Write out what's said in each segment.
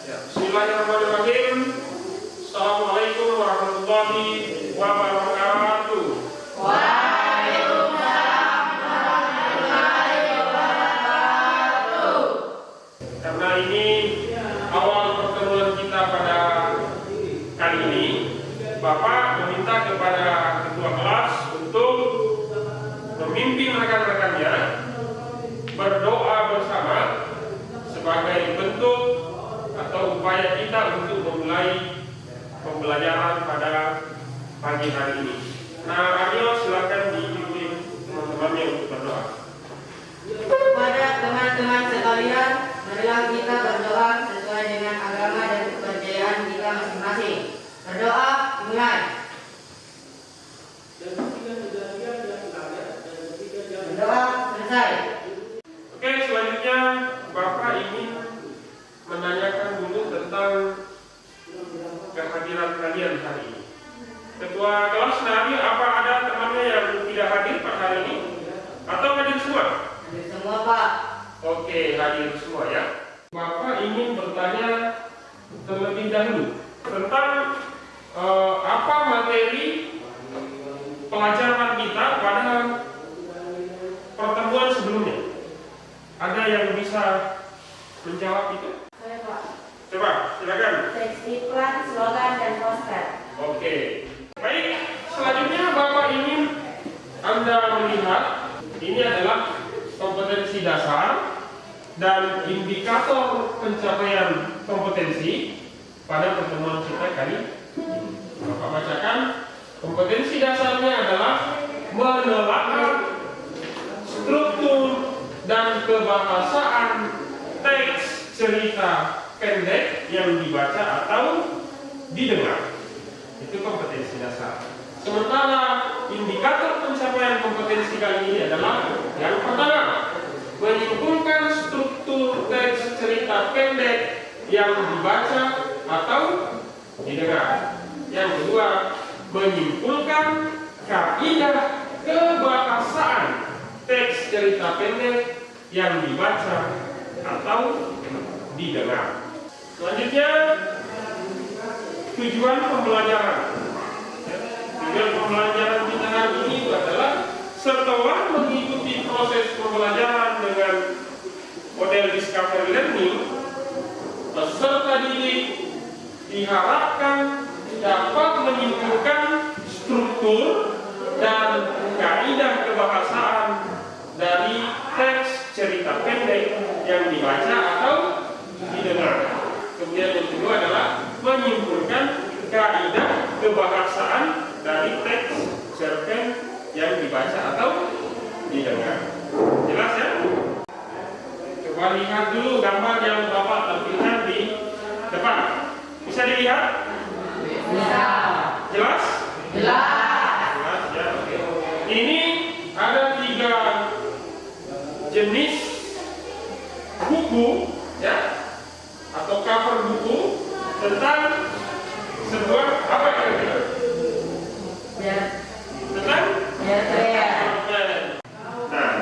Ya, bismillahirrahmanirrahim. Assalamualaikum warahmatullahi wabarakatuh. Waalaikumsalam warahmatullahi wabarakatuh. Karena ini awal pertemuan kita pada kali ini, Bapak meminta kepada ketua kelas untuk memimpin rekan-rekannya berdoa bersama sebagai bentuk atau upaya kita untuk memulai pembelajaran pada pagi hari ini. Nah, Aryo silakan dipimpin teman-temannya untuk berdoa. Kepada teman-teman sekalian, marilah kita berdoa sesuai dengan agama dan kepercayaan kita masing-masing. Berdoa dimulai. Berdoa selesai. Oke, selanjutnya Bapak ingin menanyakan dulu tentang kehadiran kalian hari ini. Ketua kelas Nabi, apa ada temannya yang tidak hadir pada hari ini? Atau hadir semua? Hadir semua, Pak. Oke, hadir semua ya. Bapak ingin bertanya terlebih dahulu tentang apa materi pelajaran kita pada pertemuan sebelumnya. Ada yang bisa menjawab itu? Saya, Pak. Coba, silakan. Teks iklan, slogan, dan poster. Oke. Baik, selanjutnya Bapak ingin Anda melihat ini adalah kompetensi dasar dan indikator pencapaian kompetensi pada pertemuan kita kali ini. Bapak bacakan, kompetensi dasarnya adalah menelaah struktur dan kebahasaan teks cerita pendek yang dibaca atau didengar. Itu kompetensi dasar. Sementara indikator pencapaian kompetensi kali ini adalah yang pertama, menyimpulkan struktur teks cerita pendek yang dibaca atau didengar. Yang kedua, menyimpulkan kaidah kebahasaan teks cerita pendek yang dibaca atau didengar. Selanjutnya, tujuan pembelajaran. Tujuan pembelajaran kita hari ini itu adalah setelah mengikuti proses pembelajaran dengan model discovery learning, peserta didik diharapkan dapat menyimpulkan struktur dan kaidah kebahasaan dari teks cerita pendek yang dibaca atau didengar. Kemudian yang kedua adalah menyimpulkan kaidah kebahasaan dari teks cerpen yang dibaca atau didengar. Jelas ya? Coba lihat dulu gambar yang Bapak tampilkan di depan. Bisa dilihat? Bisa. Jelas? Jelas. Jelas ya, oke. Ini ada 3 jenis buku ya, atau cover buku tentang sebuah apa kira-kira? Tentang cerpen. Nah,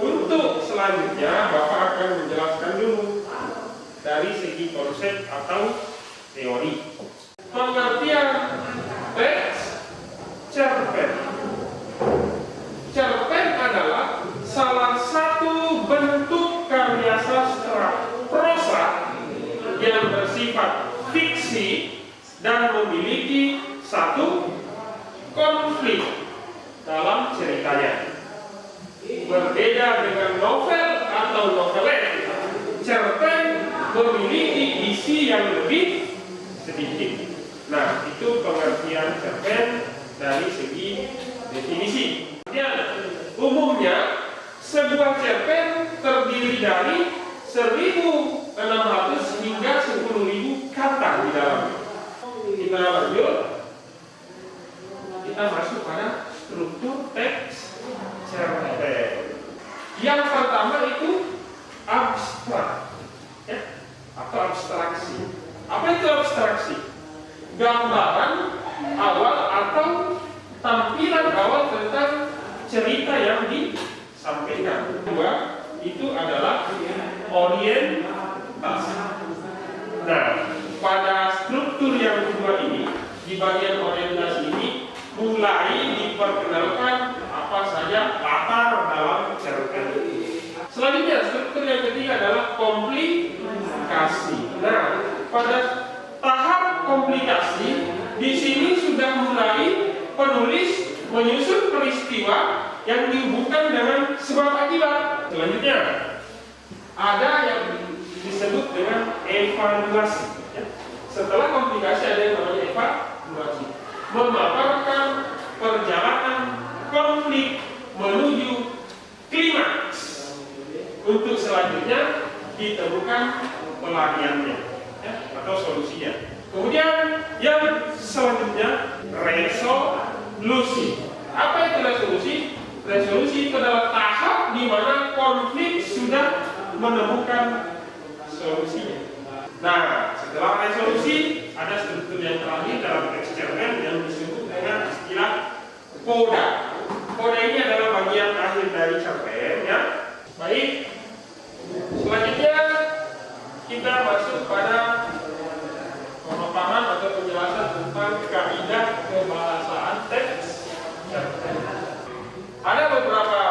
untuk selanjutnya Bapak akan menjelaskan dulu dari segi konsep atau teori. Pengertian teks cerpen. Cerpen adalah salah satu bentuk karya sastra prosa yang bersifat fiksi dan memiliki satu konflik dalam ceritanya. Berbeda dengan novel atau novelet, cerpen memiliki isi yang lebih sedikit. Nah, itu pengertian cerpen dari segi definisi. Dan umumnya sebuah cerpen terdiri dari 1.600 hingga 10.000 kata di dalamnya. Kita lanjut. Kita masuk pada struktur teks cerpen. Yang pertama itu abstrak, ya, atau abstraksi. Apa itu abstraksi? Gambaran awal atau tampilan awal tentang cerita yang disampaikan. Kedua, itu adalah orientasi. Nah, di bagian orientasi ini mulai diperkenalkan apa saja latar dalam cerpen. Selanjutnya, struktur yang ketiga adalah komplikasi. Nah, pada tahap komplikasi di sini sudah mulai penulis menyusun peristiwa yang dihubungkan dengan sebab akibat. Selanjutnya, ada yang disebut dengan evaluasi. Setelah komplikasi ada yang namanya evaluasi, memaparkan perjalanan konflik menuju klimaks untuk selanjutnya ditemukan pelariannya atau solusinya. Kemudian yang selanjutnya resolusi. Apa itu resolusi? Resolusi itu adalah tahap di mana konflik sudah menemukan solusinya. Nah, setelah resolusi ada struktur yang terakhir dalam teks cerpen yang disebut dengan istilah koda. Koda ini adalah bagian akhir dari cerpen, ya. Baik. Selanjutnya kita masuk pada pemaparan atau penjelasan tentang kaidah kebahasaan teks cerpen. Ada beberapa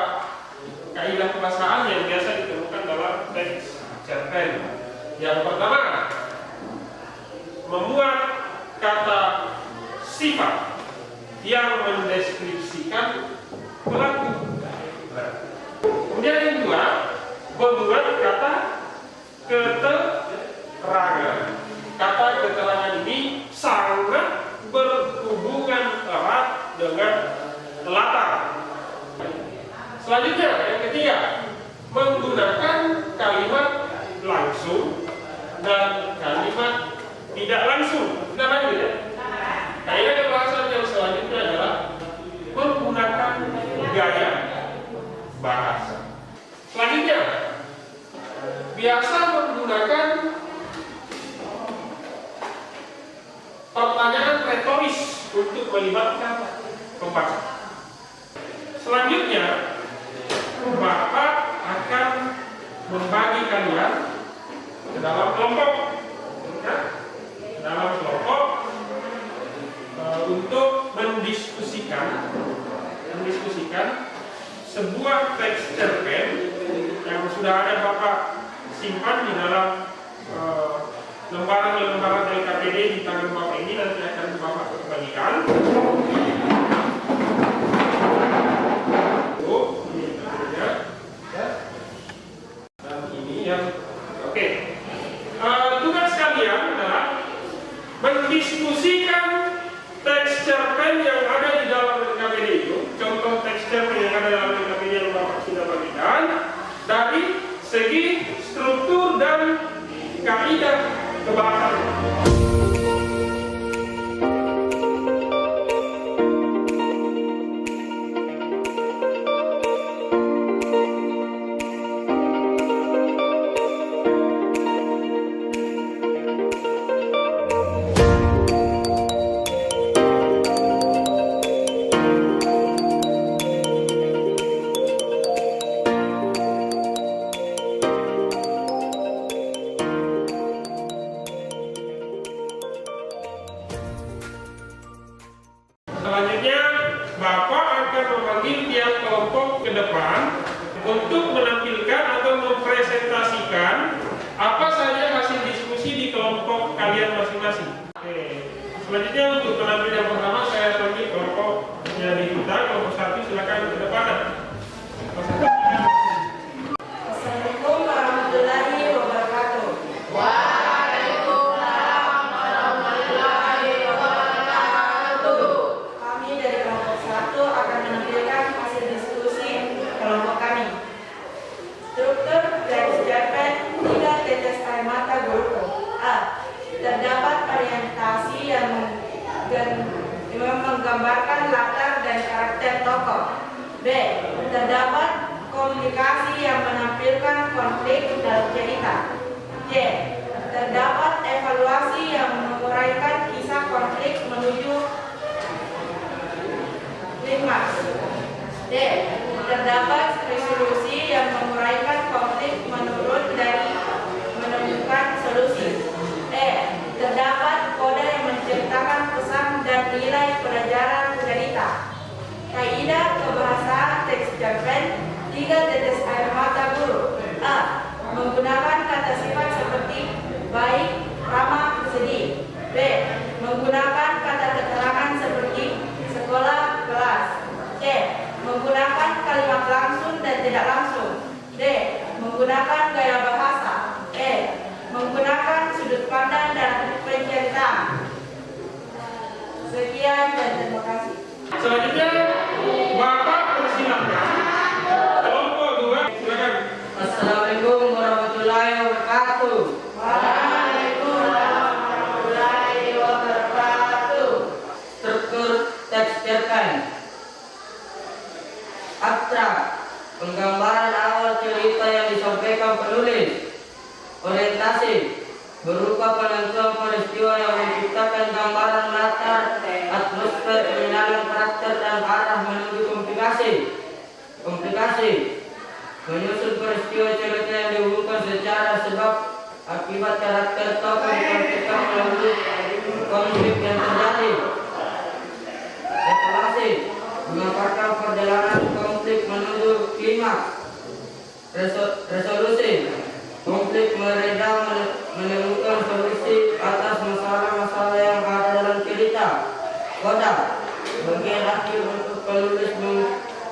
kaidah kebahasaan yang biasa ditemukan dalam teks cerpen. Yang pertama, memuat kata sifat yang mendeskripsikan pelaku. Kemudian yang kedua, membuat kata keterangan. Kata keterangan ini sangat berhubungan erat dengan latar. Selanjutnya, yang ketiga, menggunakan kalimat langsung dan kalimat tidak langsung. Kita lanjut ya. Kaidah kebahasaan yang selanjutnya adalah menggunakan gaya bahasa. Selanjutnya, biasa menggunakan pertanyaan retoris untuk melibatkan pembaca. Selanjutnya, Bapak akan membagi kalian ke dalam kelompok, ya, dalam kelompok untuk mendiskusikan sebuah teks cerpen yang sudah ada Bapak simpan di dalam lembaran-lembaran LKPD di tangan Bapak ini, nanti akan Bapak bagikan. Tugas kalian adalah mendiskusikan teks cerpen yang ada di dalam LKPD itu, contoh teks cerpen yang ada dalam LKPD yang Bapak sudah bagikan, dari segi struktur dan kaidah kebahasaan. Selanjutnya, Bapak akan memanggil tiap kelompok ke depan untuk menampilkan atau mempresentasikan apa saja hasil diskusi di kelompok kalian masing-masing. Oke. Selanjutnya, untuk penampil yang pertama, saya panggil kelompoknya di kita. Kelompok 1 silakan ke depan. Assalamualaikum warahmatullahi wabarakatuh. Kami dari kelompok 1 akan menampilkan hasil diskusi kelompok kami. Struktur teks cerpen 3 tetes air mata guruku. A. Terdapat orientasi yang menggambarkan latar dan karakter tokoh. B. Terdapat komunikasi yang menampilkan konflik dalam cerita. C. Terdapat evaluasi yang menguraikan kisah konflik menuju klimaks. D. Terdapat resolusi yang menguraikan konflik menurut dari menemukan solusi. E. Terdapat kode yang menceritakan pesan dan dan nilai pelajaran penderita. Kaidah kebahasaan teks cerpen 3 tetes air mata guru. A. Menggunakan kata sifat seperti baik, ramah, sedih. B. Menggunakan kata keterangan seperti sekolah, kelas. C. Menggunakan kalimat langsung dan tidak langsung. D. Menggunakan gaya bahasa. E. Menggunakan sudut pandang dan penceritaan. Sekian dan terima kasih. Selanjutnya Bapak persilahkan kelompok 2, silakan. Assalamualaikum warahmatullahi wabarakatuh. Waalaikumsalam warahmatullahi wabarakatuh. Struktur teks cerpen. Abstrak, penggambaran awal cerita yang disampaikan penulis. Orientasi, berupa penentuan peristiwa yang menciptakan gambaran latar, atmosfer, pengenalan karakter dan arah menuju komplikasi. Komplikasi, menyusun peristiwa cerita yang dihubungkan secara sebab akibat karakter tokoh dikonflikkan melalui konflik yang terjadi. Eskalasi, mengabarkan perjalanan konflik menuju klimaks. Resolusi, konflik mereda menemukan solusi atas masalah-masalah yang ada dalam cerita. Koda, bagian akhir untuk penulis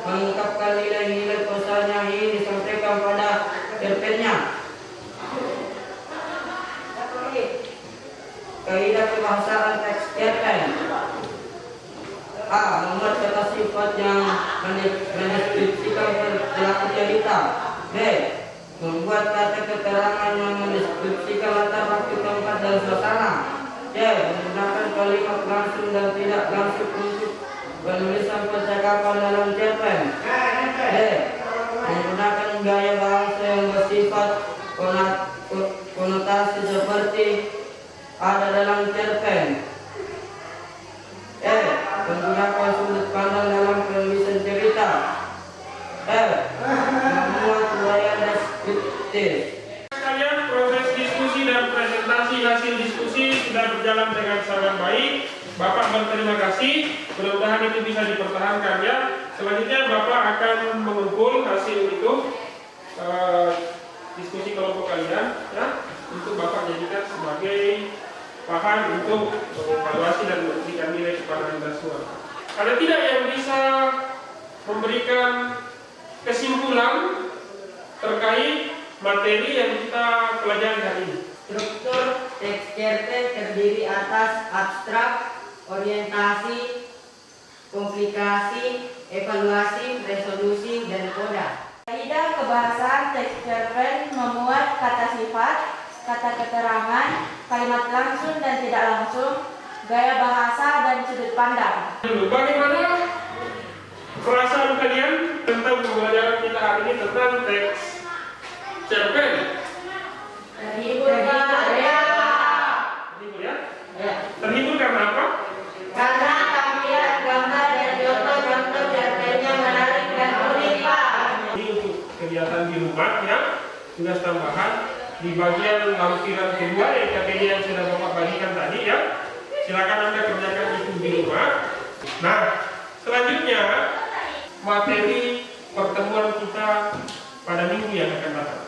mengungkapkan nilai-nilai pesan yang ingin disampaikan pada cerpennya. Kaidah kebahasaan teks cerpen. A. Membuat kata sifat yang mendeskripsikan pelaku cerita. B. Membuat kata keterangan yang mendeskripsikan latar waktu, tempat, dan suasana. C. Menggunakan kalimat langsung dan tidak langsung untuk penulisan percakapan dalam cerpen. D. Menggunakan gaya bahasa yang bersifat konotasi seperti ada dalam cerpen. E. Menggunakan sudut pandang dalam penulisan cerita. F. Memuat uraian deskriptif. Sekalian, proses diskusi dan presentasi hasil diskusi sudah berjalan dengan sangat baik. Bapak berterima kasih. Mudah-mudahan itu bisa dipertahankan ya. Selanjutnya Bapak akan mengumpul hasil itu diskusi kelompok kalian ya, untuk Bapak jadikan sebagai bahan untuk evaluasi dan memberikan nilai kepada Anda semua. Ada tidak yang bisa memberikan kesimpulan terkait materi yang kita pelajari hari ini? Struktur teks cerpen terdiri atas abstrak, orientasi, komplikasi, evaluasi, resolusi, dan koda. Kaidah kebahasaan teks cerpen memuat kata sifat, kata keterangan, kalimat langsung dan tidak langsung, gaya bahasa, dan sudut pandang. Bagaimana perasaan kalian tentang pembelajaran kita hari ini tentang teks cerpen? Terhibur ya? Terhibur ya? Terhibur karena apa? Karena tampilan gambar dan contoh-contoh cerpennya menarik dan unik, Pak. Ini untuk kegiatan di rumah ya, tugas tambahan di bagian lampiran kedua yang KTD yang sudah Bapak bagikan tadi ya. Silakan Anda kerjakan itu di rumah. Nah, selanjutnya materi pertemuan kita pada minggu yang akan datang,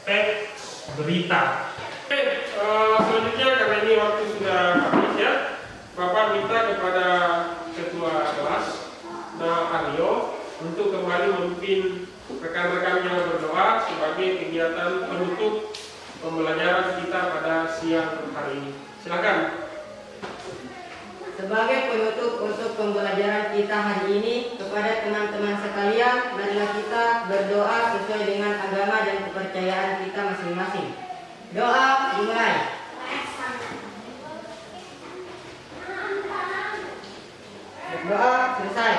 teks berita. Oke, selanjutnya karena ini waktu sudah habis ya, Bapak minta kepada ketua kelas Aryo untuk kembali memimpin rekan-rekannya berdoa sebagai kegiatan penutup pembelajaran kita pada siang hari ini. Silakan. Sebagai penutup untuk pembelajaran kita hari ini, kepada teman-teman sekalian, marilah kita berdoa sesuai dengan agama dan kepercayaan kita masing-masing. Doa dimulai. Doa selesai.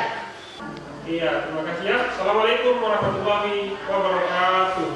Iya, terima kasih ya. Assalamualaikum warahmatullahi wabarakatuh.